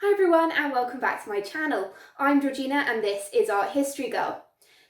Hi everyone and welcome back to my channel. I'm Georgina and this is Art History Girl.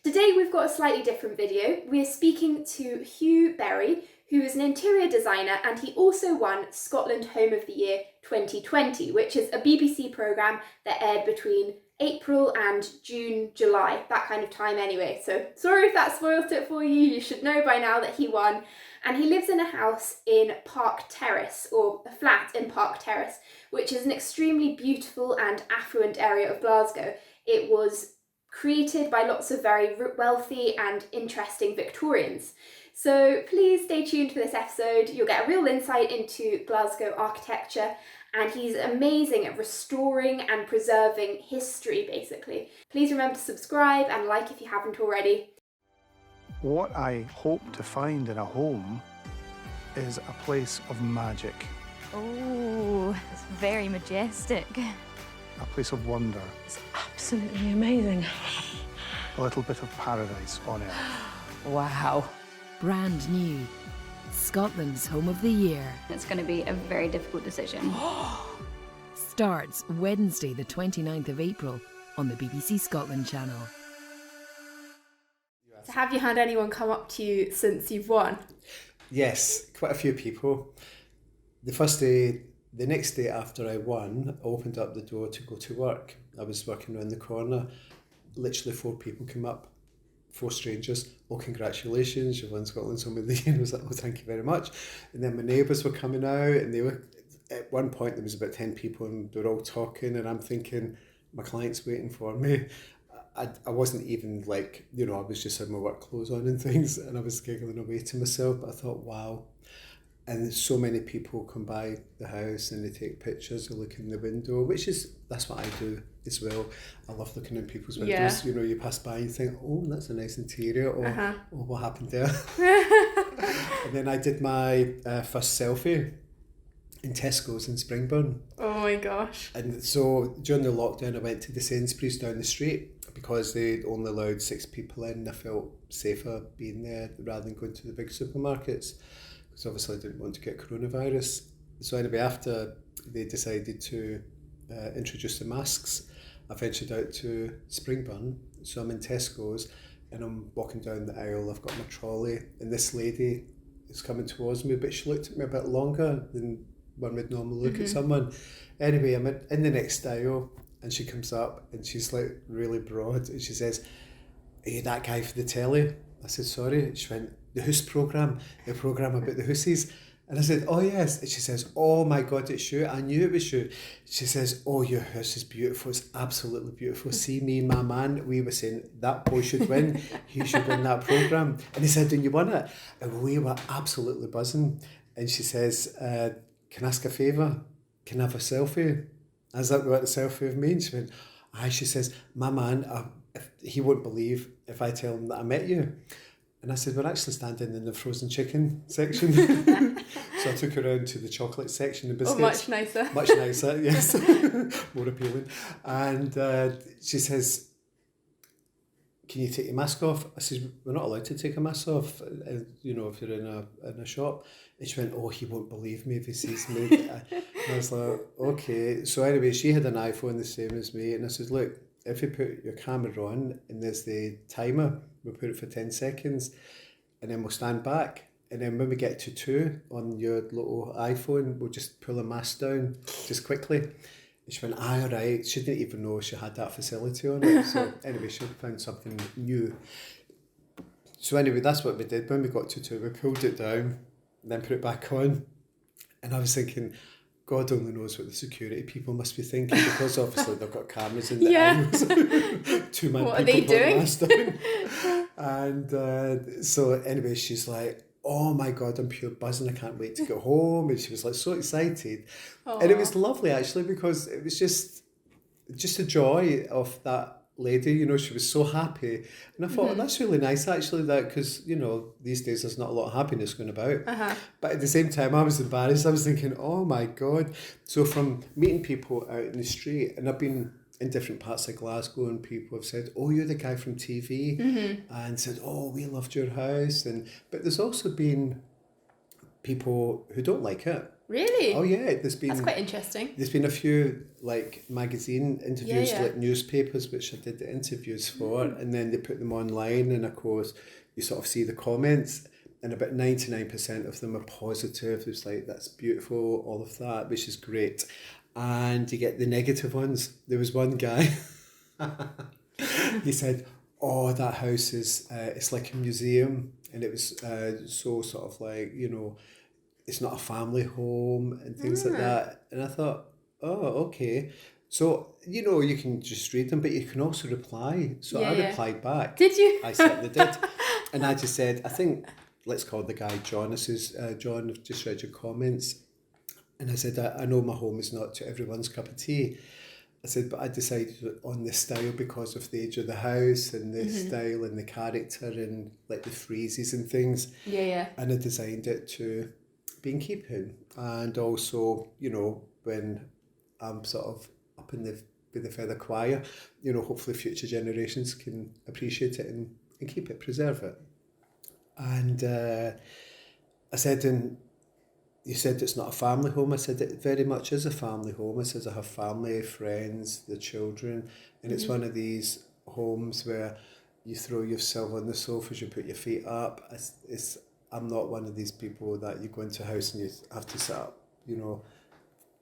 Today we've got a slightly different video. We're speaking to Hugh Berry, who is an interior designer, and he also won Scotland Home of the Year 2020, which is a BBC programme that aired between April and June, July, that kind of time anyway. So sorry if that spoilt it for you. You should know by now that he won. And he lives in a house in Park Terrace, or a flat in Park Terrace, which is an extremely beautiful and affluent area of Glasgow. It was created by lots of very wealthy and interesting Victorians. So please stay tuned for this episode. You'll get a real insight into Glasgow architecture, and he's amazing at restoring and preserving history, basically. Please remember to subscribe and like if you haven't already. What I hope to find in a home is a place of magic, Oh, it's very majestic. a place of wonder, It's absolutely amazing. a little bit of paradise on earth. Wow. Brand new. Scotland's Home of the Year. It's going to be a very difficult decision. Starts Wednesday the 29th of April on the BBC Scotland channel. So have you had anyone come up to you since you've won? Yes, quite a few people. The next day after I won, I opened up the door to go to work. I was working around the corner. Literally 4 people came up, 4 strangers. Oh, congratulations, you won Scotland's Home of the Year. I was like, oh, thank you very much. And then my neighbours were coming out, and they were, at one point there was about 10 people and they were all talking, and I'm thinking, my client's waiting for me. I wasn't even like, I was just had my work clothes on and things, and I was giggling away to myself, but I thought, wow. And so many people come by the house and they take pictures, they look in the window, that's what I do as well. I love looking in people's windows. Yeah. You pass by and you think, oh, that's a nice interior, or oh, what happened there? And then I did my first selfie in Tesco's in Springburn. Oh my gosh. And so during the lockdown, I went to the Sainsbury's down the street because they only allowed 6 people in. I felt safer being there rather than going to the big supermarkets, because obviously I didn't want to get coronavirus. So anyway, after they decided to introduce the masks, I ventured out to Springburn. So I'm in Tesco's and I'm walking down the aisle. I've got my trolley and this lady is coming towards me, but she looked at me a bit longer than one would normally look at someone. Anyway, I'm in the next aisle and she comes up and she's like really broad and she says, "Are you that guy for the telly?" I said, "Sorry." She went, "The Hoose programme, the programme about the Hoosies." And I said, "Oh yes." And she says, "Oh my God, it's you. I knew it was you." She says, "Oh, your house is beautiful. It's absolutely beautiful. See, me and my man, we were saying that boy should win. He should win that programme." And he said, "And you won it." And we were absolutely buzzing. And she says, "Can I ask a favour? Can I have a selfie?" I was like, "What, a selfie of me?" And she went, "Aye." She says, "My man, he won't believe if I tell him that I met you." And I said, "We're actually standing in the frozen chicken section." So I took her around to the chocolate section, the biscuits. Oh, much nicer. Much nicer, yes. More appealing. And she says, "Can you take your mask off?" I said, "We're not allowed to take a mask off, if you're in a shop." And she went, "Oh, he won't believe me if he sees me." And I was like, okay. So anyway, she had an iPhone the same as me. And I said, "Look, if you put your camera on and there's the timer, we'll put it for 10 seconds and then we'll stand back. And then when we get to 2 on your little iPhone, we'll just pull the mask down just quickly." And she went, "Aye, all right." She didn't even know she had that facility on it. So anyway, she found something new. So anyway, that's what we did. When we got to 2, we pulled it down, then put it back on. And I was thinking, God only knows what the security people must be thinking, because obviously they've got cameras in the aisles. 2-man What are people they put the doing? mask down. And so anyway, she's like, "Oh my God, I'm pure buzzing. I can't wait to get home." And she was like so excited. Aww. And it was lovely actually, because it was just the joy of that lady, she was so happy. And I thought, that's really nice actually, that, because, these days there's not a lot of happiness going about. But at the same time, I was embarrassed. I was thinking, oh my God. So from meeting people out in the street, and I've been in different parts of Glasgow, and people have said, "Oh, you're the guy from TV," and said, "Oh, we loved your house." But there's also been people who don't like it. Really? Oh yeah, That's quite interesting. There's been a few like magazine interviews, Yeah. like newspapers, which I did the interviews for, and then they put them online, and of course you sort of see the comments, and about 99% of them are positive. It's like, that's beautiful, all of that, which is great. And you get the negative ones. There was one guy, he said, oh, that house is, it's like a museum, and it was so sort of like, you know, it's not a family home and things like that. And I thought, oh, okay. So, you know, you can just read them, but you can also reply. So I replied back. Did you? I certainly did. And I just said, I think, let's call the guy John. I says, John, I've just read your comments. And I said, I know my home is not to everyone's cup of tea. I said, but I decided on the style because of the age of the house and the style and the character and like the phrases and things. Yeah. And I designed it to be in keeping. And also, you know, when I'm sort of up in with the feather choir, you know, hopefully future generations can appreciate it and keep it, preserve it. And I said, and you said it's not a family home. I said, it very much is a family home. I said, I have family, friends, the children, and it's one of these homes where you throw yourself on the sofas, you put your feet up. I'm not one of these people that you go into a house and you have to sit up, you know,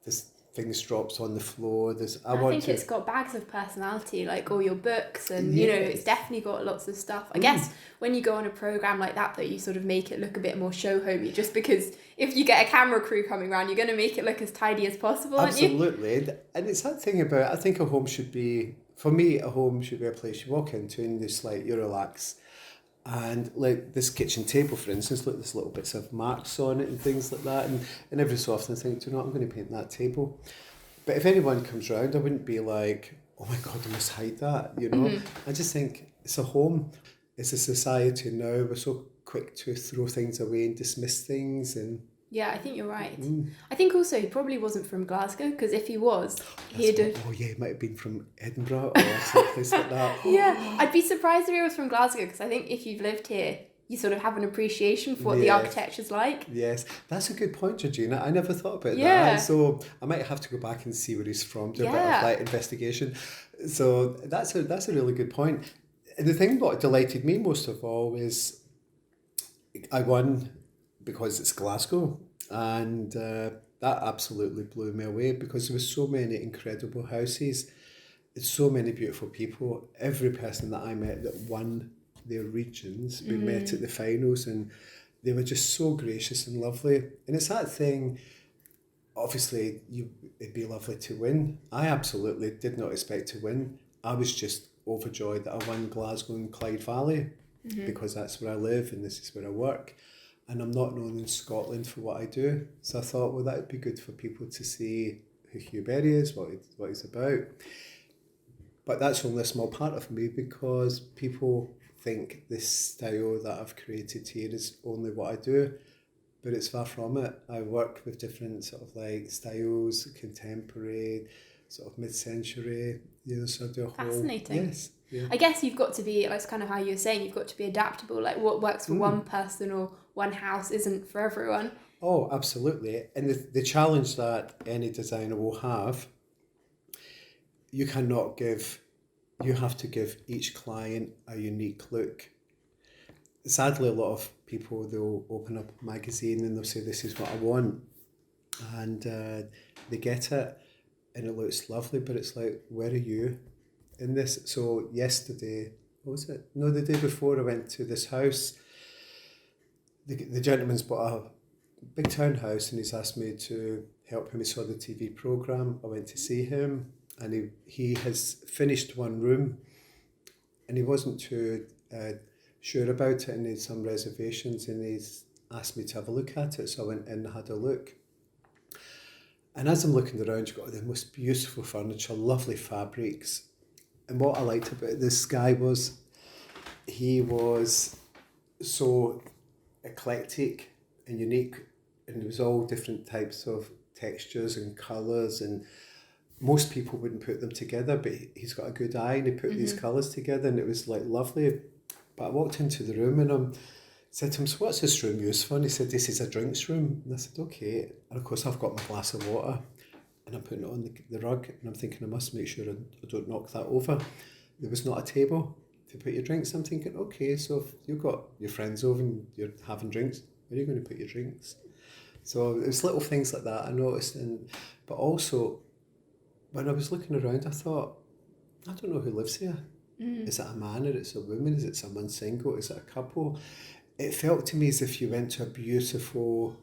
this things drops on the floor. I think it's got bags of personality, like all your books, and you know, it's definitely got lots of stuff. I guess when you go on a programme like that, though, you sort of make it look a bit more show homey, just because if you get a camera crew coming around, you're going to make it look as tidy as possible, aren't you? Absolutely. And it's that thing about, I think a home should be, for me, a home should be a place you walk into and just like, you relax. And like this kitchen table, for instance, look, there's little bits of marks on it and things like that. And every so often I think, do you know what, I'm going to paint that table. But if anyone comes round, I wouldn't be like, oh my God, I must hide that, you know. I just think it's a home. It's a society now. We're so quick to throw things away and dismiss things. And yeah, I think you're right. I think also he probably wasn't from Glasgow, because if he was, he might have been from Edinburgh or someplace like that. Yeah, I'd be surprised if he was from Glasgow, because I think if you've lived here, you sort of have an appreciation for what the architecture's like. Yes, that's a good point, Georgina. I never thought about that. So I might have to go back and see where he's from, do a bit of like investigation. So that's a really good point. And the thing that delighted me most of all is I won because it's Glasgow, and that absolutely blew me away, because there were so many incredible houses, it's so many beautiful people. Every person that I met that won their regions, we met at the finals, and they were just so gracious and lovely. And it's that thing, obviously it'd be lovely to win. I absolutely did not expect to win. I was just overjoyed that I won Glasgow and Clyde Valley, because that's where I live and this is where I work. And I'm not known in Scotland for what I do. So I thought, well, that would be good for people to see who Hugh Berry is, what he's about. But that's only a small part of me, because people think this style that I've created here is only what I do, but it's far from it. I work with different sort of like styles, contemporary, sort of mid-century, you know, so I do a whole... Fascinating. Yes. Yeah. I guess you've got to be, that's kind of how you were saying, you've got to be adaptable. Like what works for one person or one house isn't for everyone. Oh, absolutely. And the challenge that any designer will have, you have to give each client a unique look. Sadly, a lot of people, they'll open up a magazine and they'll say, this is what I want. And they get it and it looks lovely, but it's like, where are you in this? So yesterday, what was it? No, the day before, I went to this house. The gentleman's bought a big townhouse and he's asked me to help him. He saw the TV programme. I went to see him, and he has finished one room and he wasn't too sure about it and he had some reservations, and he's asked me to have a look at it. So I went in and had a look. And as I'm looking around, you've got the most beautiful furniture, lovely fabrics. And what I liked about this guy was he was so eclectic and unique, and it was all different types of textures and colours, and most people wouldn't put them together, but he's got a good eye and he put these colours together, and it was like lovely. But I walked into the room and I'm said to him, so what's this room used for? And he said, this is a drinks room. And I said, okay. And of course I've got my glass of water and I'm putting it on the rug, and I'm thinking I must make sure I don't knock that over. There was not a table to put your drinks. I'm thinking, okay, so if you've got your friends over and you're having drinks, where are you going to put your drinks? So it was little things like that I noticed. But also, when I was looking around, I thought, I don't know who lives here. Is it a man or it's a woman? Is it someone single? Is it a couple? It felt to me as if you went to a beautiful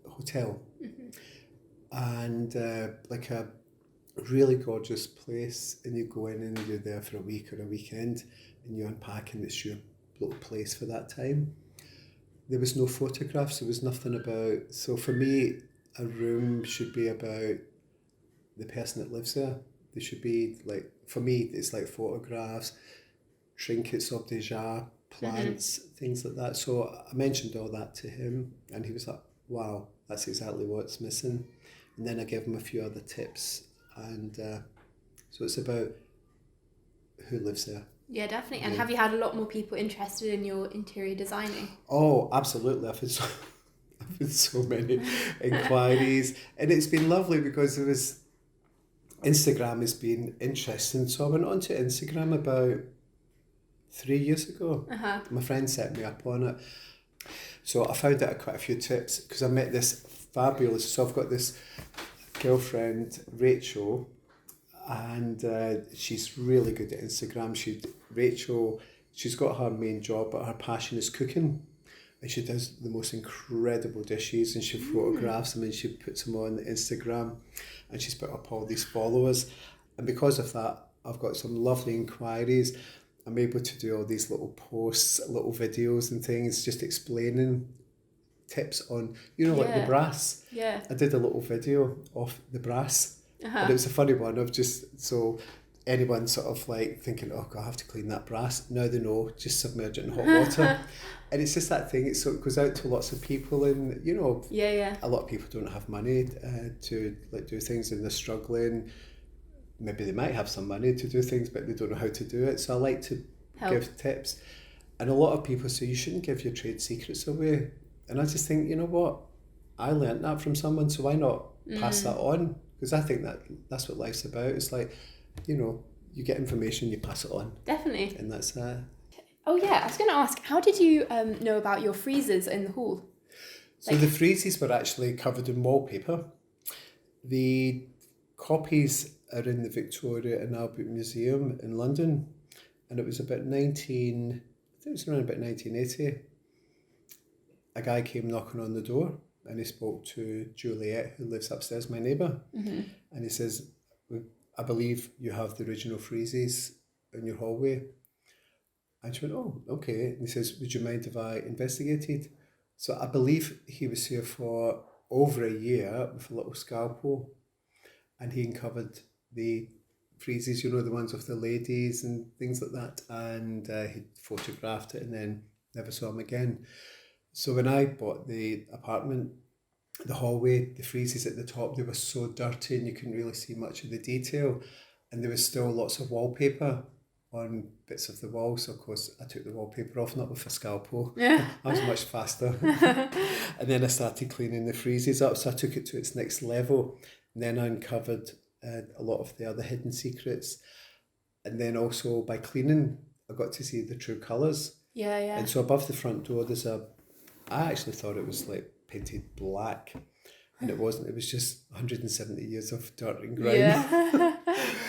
hotel and like a really gorgeous place, and you go in and you're there for a week or a weekend and you unpack and it's your little place for that time. There was no photographs, there was nothing about. So for me, a room should be about the person that lives there. There should be, like, for me, it's like photographs, trinkets of déjà, plants, things like that. So I mentioned all that to him and he was like, wow, that's exactly what's missing. And then I gave him a few other tips. And so it's about who lives there. Yeah, definitely. And have you had a lot more people interested in your interior designing? Oh, absolutely. I've had so many inquiries. And it's been lovely because Instagram has been interesting. So I went onto Instagram about 3 years ago. My friend set me up on it. So I found out quite a few tips because I met this fabulous, so I've got this girlfriend, Rachel, and she's really good at Instagram. She's got her main job, but her passion is cooking. And she does the most incredible dishes and she photographs them and she puts them on Instagram, and she's put up all these followers. And because of that, I've got some lovely inquiries. I'm able to do all these little posts, little videos and things, just explaining tips on, like the brass. Yeah. I did a little video of the brass, and it was a funny one of just, so anyone sort of like thinking, oh God, I have to clean that brass. Now they know, just submerge it in hot water. And it's just that thing, it goes out to lots of people, and a lot of people don't have money to like do things, and they're struggling. Maybe they might have some money to do things, but they don't know how to do it. So I like to give tips. And a lot of people say you shouldn't give your trade secrets away. And I just think, you know what? I learnt that from someone, so why not pass that on? Because I think that's what life's about. It's like, you get information, you pass it on. Definitely. And that's... Oh yeah, I was going to ask, how did you know about your freezers in the hall? So the friezes were actually covered in wallpaper. The copies are in the Victorian and Albert Museum in London, and it was about 1980. A guy came knocking on the door and he spoke to Juliet, who lives upstairs, my neighbour, and he says, I believe you have the original friezes in your hallway. And she went, oh, okay. And he says, would you mind if I investigated? So I believe he was here for over a year with a little scalpel, and he uncovered the friezes, the ones of the ladies and things like that. And he photographed it and then never saw him again. So when I bought the apartment, the hallway, the friezes at the top, they were so dirty and you couldn't really see much of the detail. And there was still lots of wallpaper on bits of the wall. So of course I took the wallpaper off, not with a scalpel. I was much faster. And then I started cleaning the friezes up. So I took it to its next level. And then I uncovered a lot of the other hidden secrets. And then also by cleaning, I got to see the true colours. Yeah. And so above the front door, I actually thought it was like painted black, and it wasn't. It was just 170 years of dirt and grime. Yeah,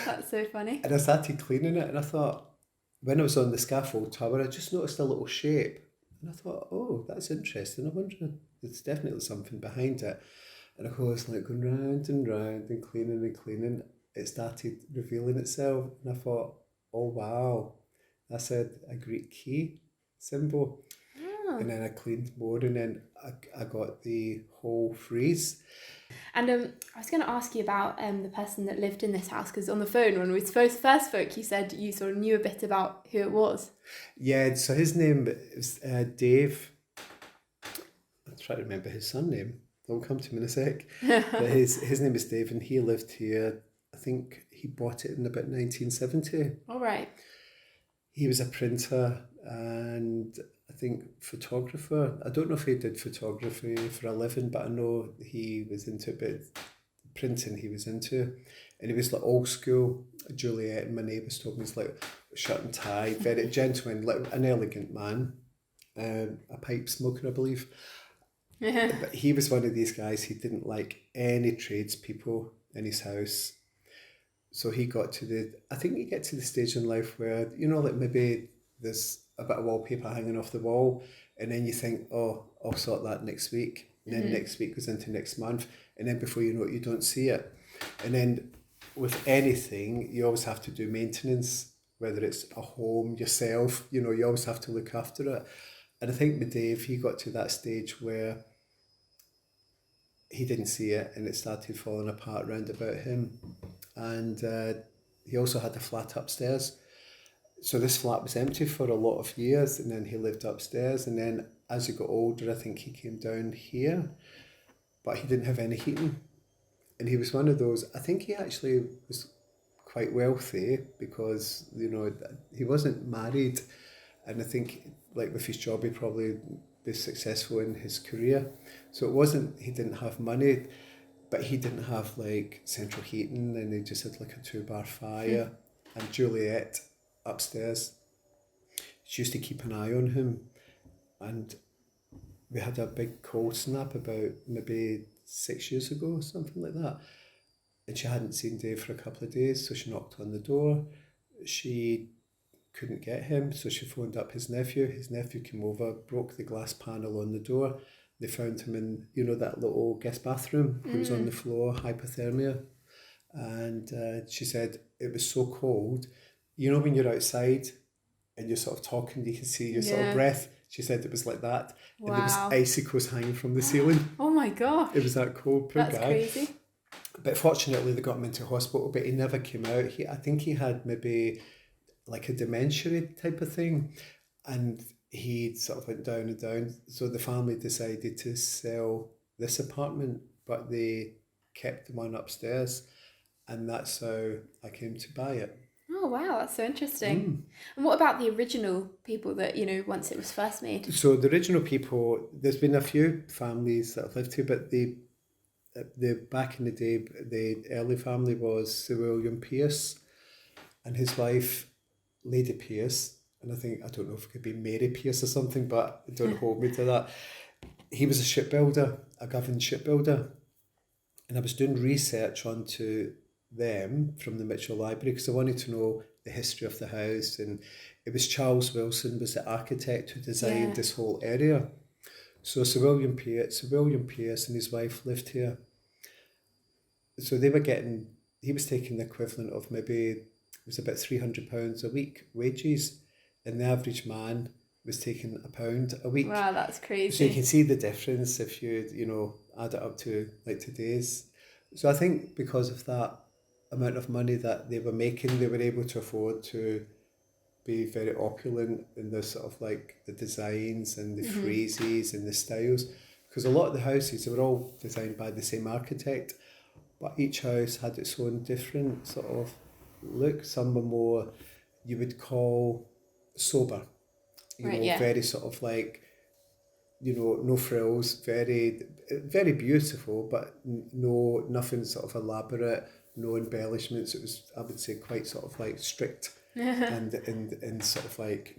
that's so funny. And I started cleaning it, and I thought, when I was on the scaffold tower, I just noticed a little shape, and I thought, oh, that's interesting. I wonder, there's definitely something behind it. And of course, like going round and round and cleaning, it started revealing itself, and I thought, oh wow, that's a Greek key symbol. And then I cleaned more, and then I got the whole frieze. And I was going to ask you about the person that lived in this house, because on the phone when we first spoke, you said you sort of knew a bit about who it was. Yeah, so his name is Dave. I'm trying to remember his surname. It'll come to me in a sec. But his name is Dave, and he lived here. I think he bought it in about 1970. All right. He was a printer and I think photographer. I don't know if he did photography for a living, but I know he was into it, but printing he was into. And he was like old school. Juliet and my neighbours told me he's like shirt and tie, very gentleman, like an elegant man, a pipe smoker, I believe. But he was one of these guys, he didn't like any tradespeople in his house. So he got to I think you get to the stage in life where, you know, like maybe there's a bit of wallpaper hanging off the wall and then you think, oh, I'll sort that next week. And then next week goes into next month. And then before you know it, you don't see it. And then with anything, you always have to do maintenance, whether it's a home, yourself, you know, you always have to look after it. And I think with Dave, he got to that stage where he didn't see it and it started falling apart round about him. And he also had a flat upstairs. So this flat was empty for a lot of years and then he lived upstairs. And then as he got older, I think he came down here, but he didn't have any heating. And he was one of those, I think he actually was quite wealthy because, you know, he wasn't married. And I think like with his job, he probably was successful in his career. So it wasn't, he didn't have money, but he didn't have like central heating and he just had like a 2-bar fire. And Juliet upstairs, she used to keep an eye on him. And we had a big cold snap about maybe 6 years ago or something like that. And she hadn't seen Dave for a couple of days, so she knocked on the door. She couldn't get him, so she phoned up his nephew. His nephew came over, broke the glass panel on the door. They found him in, you know, that little guest bathroom. He was on the floor, hypothermia. And she said it was so cold. You know when you're outside and you're sort of talking, you can see your sort of breath. She said it was like that. Wow. And there was icicles hanging from the ceiling. Oh my gosh. It was that cold, poor That's guy. crazy. But fortunately they got him into hospital, but he never came out. I think he had maybe like a dementia type of thing. And he sort of went down and down. So the family decided to sell this apartment, but they kept the one upstairs. And that's how I came to buy it. Oh wow, that's so interesting. And what about the original people that, you know, once it was first made? So the original people, there's been a few families that have lived here, but the back in the day, the early family was Sir William Pearce and his wife, Lady Pearce. And I don't know if it could be Mary Pearce or something, but don't hold me to that. He was a shipbuilder, a government shipbuilder. And I was doing research onto them from the Mitchell Library because I wanted to know the history of the house. And it was Charles Wilson was the architect who designed this whole area. So Sir William Pearce and his wife lived here. So they were he was taking the equivalent of maybe, it was about £300 a week wages. And the average man was taking £1 a week. Wow, that's crazy. So you can see the difference if you add it up to like today's. So I think because of that amount of money that they were making, they were able to afford to be very opulent in the sort of like the designs and the phrases and the styles. Because a lot of the houses, they were all designed by the same architect, but each house had its own different sort of look. Some were more, you would call sober, very sort of like, no frills, very, very beautiful, but nothing sort of elaborate, no embellishments. It was, I would say, quite sort of like strict and sort of like,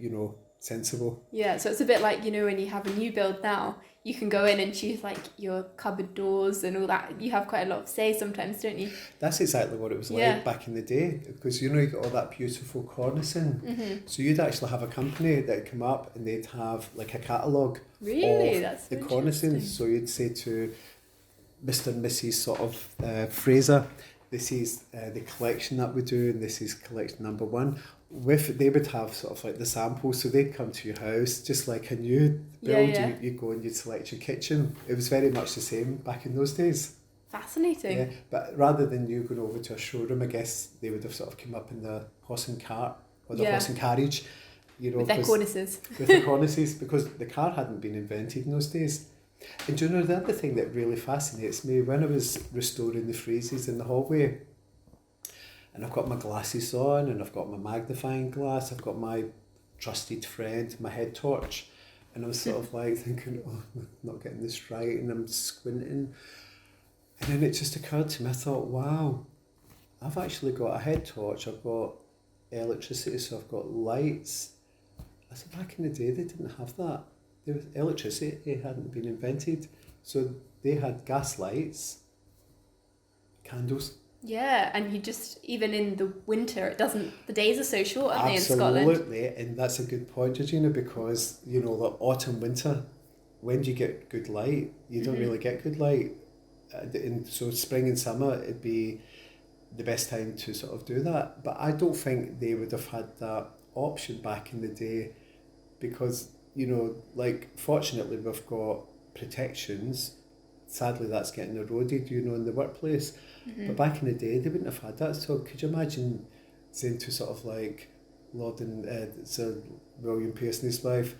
sensible. Yeah, so it's a bit like, when you have a new build now, you can go in and choose like your cupboard doors and all that. You have quite a lot of say sometimes, don't you? That's exactly what it was like back in the day, because you got all that beautiful cornicing. So you'd actually have a company that'd come up and they'd have like a catalogue really? of That's the so cornicing. So you'd say to Mr. and Mrs. sort of Fraser, this is the collection that we do, and this is collection number 1. They would have sort of like the samples, so they'd come to your house just like a new build. You'd go and you'd select your kitchen. It was very much the same back in those days. Fascinating. Yeah, but rather than you going over to a showroom, I guess they would have sort of come up in the horse and cart or the horse and carriage, with their cornices. With the cornices, because the car hadn't been invented in those days. And do you know the other thing that really fascinates me, when I was restoring the friezes in the hallway, and I've got my glasses on and I've got my magnifying glass, I've got my trusted friend, my head torch. And I was sort of like thinking, oh, I'm not getting this right, and I'm squinting. And then it just occurred to me, I thought, wow, I've actually got a head torch, I've got electricity, so I've got lights. I said, back in the day, they didn't have that. Electricity hadn't been invented. So they had gas lights, candles. Yeah, and you just, even in the winter, the days are so short, aren't they, in Scotland? Absolutely, and that's a good point, Georgina, because, like autumn, winter, when do you get good light? You don't really get good light. And so spring and summer, it'd be the best time to sort of do that. But I don't think they would have had that option back in the day because, fortunately we've got protections. Sadly, that's getting eroded, in the workplace. But back in the day, they wouldn't have had that. So could you imagine saying to sort of like Lord and Sir William Pearce and his wife,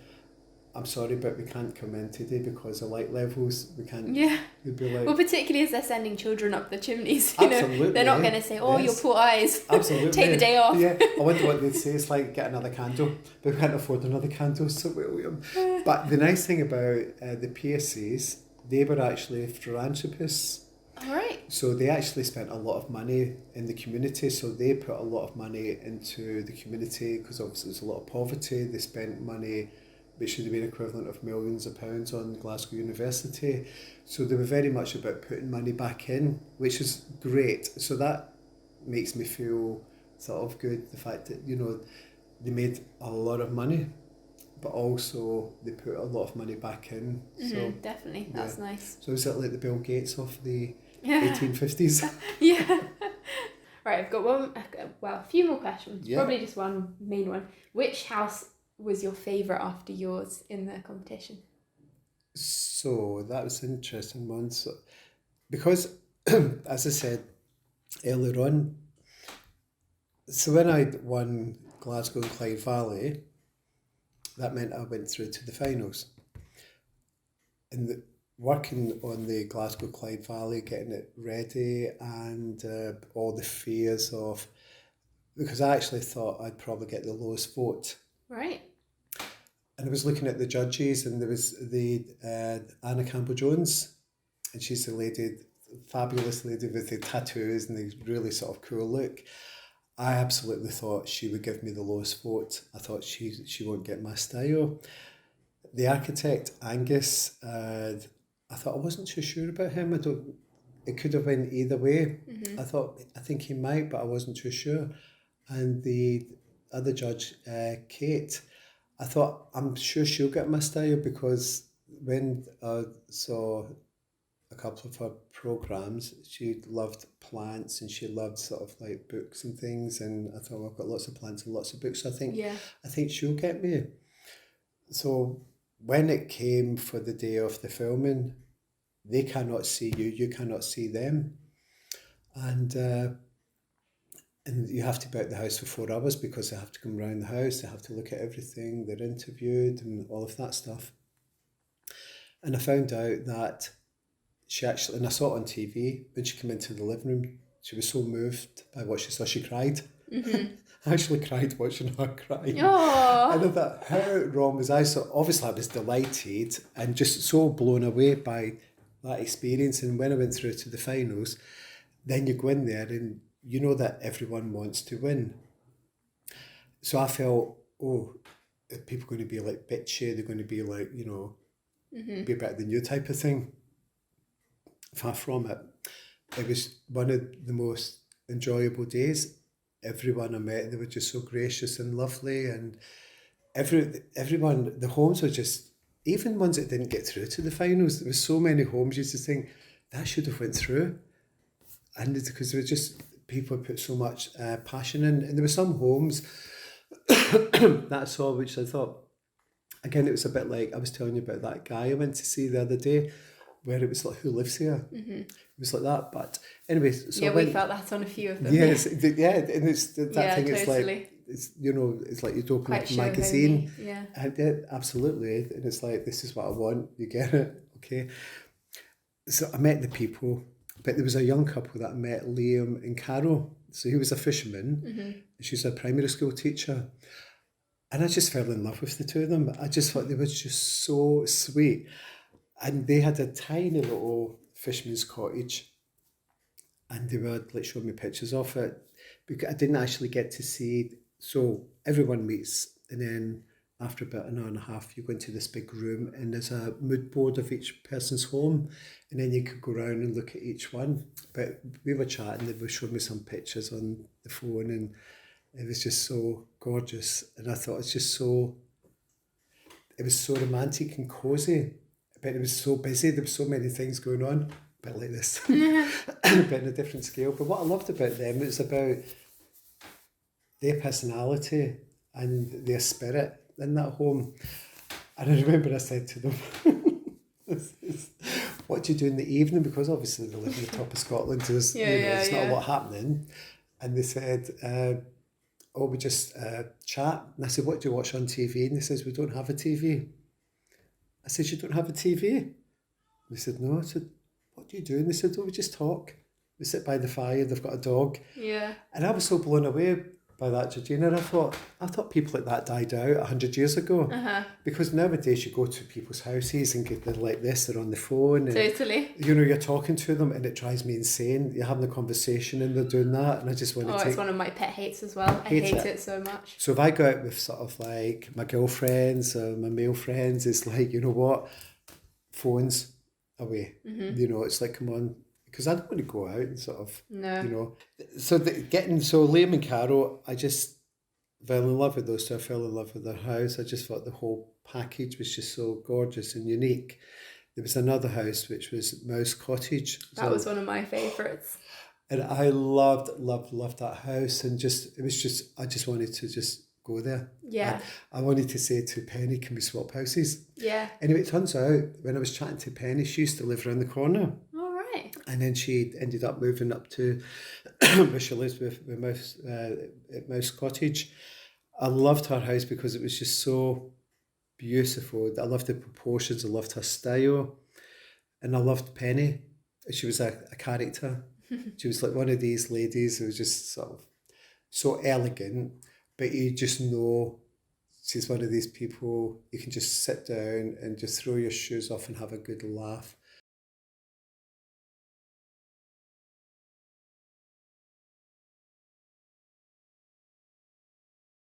I'm sorry, but we can't come in today because of light levels. We can't. Yeah. You'd be like, well, particularly as they're sending children up the chimneys, absolutely, they're not going to say, "Oh, your poor eyes." Absolutely. Take the day off. Yeah, I wonder what they'd say. It's like, get another candle, but we can't afford another candle, so William. But the nice thing about the Pearces, they were actually philanthropists. All right. So they actually spent a lot of money in the community. So they put a lot of money into the community because obviously there's a lot of poverty. They spent money which should have been equivalent of millions of pounds on Glasgow University. So they were very much about putting money back in, which is great. So that makes me feel sort of good, the fact that, they made a lot of money, but also they put a lot of money back in. So definitely, that's nice. So is it like the Bill Gates of the 1850s? Yeah. Right, I've got a few more questions. Yeah. Probably just one main one. Which house was your favourite after yours in the competition? So that was an interesting one. So, because, as I said earlier on, so when I won Glasgow and Clyde Valley, that meant I went through to the finals. And working on the Glasgow Clyde Valley, getting it ready, and all the fears of, because I actually thought I'd probably get the lowest vote. Right. And I was looking at the judges, and there was the Anna Campbell-Jones, and she's the lady, fabulous lady with the tattoos and the really sort of cool look. I absolutely thought she would give me the lowest vote. I thought she won't get my style. The architect, Angus, I thought I wasn't too sure about him. It could have went either way. I think he might, but I wasn't too sure. And the other judge, Kate, I thought, I'm sure she'll get my style, because when I saw a couple of her programmes, she loved plants and she loved sort of like books and things, and I thought, well, I've got lots of plants and lots of books, so I think she'll get me. So when it came for the day of the filming, they cannot see you, you cannot see them. And you have to be out the house for 4 hours, because they have to come around the house, they have to look at everything, they're interviewed and all of that stuff. And I found out that she actually, and I saw it on TV, when she came into the living room, she was so moved by what she saw, she cried. I actually cried watching her crying. Aww. And I thought, how wrong was I? So obviously I was delighted and just so blown away by that experience. And when I went through to the finals, then you go in there and you know that everyone wants to win. So I felt, are people going to be like bitchy? They're going to be like, be better than you type of thing. Far from it. It was one of the most enjoyable days. Everyone I met, they were just so gracious and lovely, and everyone, the homes were just, even ones that didn't get through to the finals, there were so many homes you just think, that should have went through. And it's because there were just, people put so much passion in, and there were some homes that I saw which I thought, again, it was a bit like, I was telling you about that guy I went to see the other day, where it was like, who lives here? It was like that. But anyway, so we felt that on a few of them. Yes, and it's that thing. It's totally. like it's like you'd open up a Quite magazine. show-homey, yeah. And absolutely, and it's like, this is what I want. You get it, okay? So I met the people, but there was a young couple that I met, Liam and Carol. So he was a fisherman, and she's a primary school teacher. And I just fell in love with the two of them. I just thought they were just so sweet. And they had a tiny little fisherman's cottage, and they were like showing me pictures of it. Because I didn't actually get to see. So everyone meets, and then after about an hour and a half, you go into this big room, and there's a mood board of each person's home, and then you could go around and look at each one. But we were chatting, they were showing me some pictures on the phone, and it was just so gorgeous. And I thought it was so romantic and cosy, but it was so busy. There were so many things going on, a bit like this, but on a different scale. But what I loved about them, it was about their personality and their spirit in that home. And I remember I said to them, what do you do in the evening? Because obviously they live in the top of Scotland, so there's not a lot happening. And they said, we just chat. And I said, what do you watch on TV? And they says, we don't have a TV. I said, you don't have a TV? And they said, no. I said, what do you do? And they said, we just talk. We sit by the fire, they've got a dog. Yeah. And I was so blown away by that, Georgina. And I thought people like that died out 100 years ago. Because nowadays you go to people's houses and they're like this, they're on the phone. And, Totally. you're talking to them and it drives me insane. You're having a conversation and they're doing that. And I just want to take... it's one of my pet hates as well. I hate it so much. So if I go out with sort of like my girlfriends or my male friends, it's like, you know what? Phones away. It's like, come on. Because I don't want to go out and sort of, So Liam and Carol, I just fell in love with those two. I fell in love with their house. I just thought the whole package was just so gorgeous and unique. There was another house, which was Mouse Cottage. That was one of my favourites. And I loved that house. And I just wanted to just go there. Yeah. I wanted to say to Penny, can we swap houses? Yeah. Anyway, it turns out when I was chatting to Penny, she used to live around the corner. And then she ended up moving up to where she lives with Mouse Cottage. I loved her house because it was just so beautiful. I loved the proportions. I loved her style. And I loved Penny. She was a character. She was like one of these ladies who was just sort of so elegant, but you just know she's one of these people you can just sit down and just throw your shoes off and have a good laugh.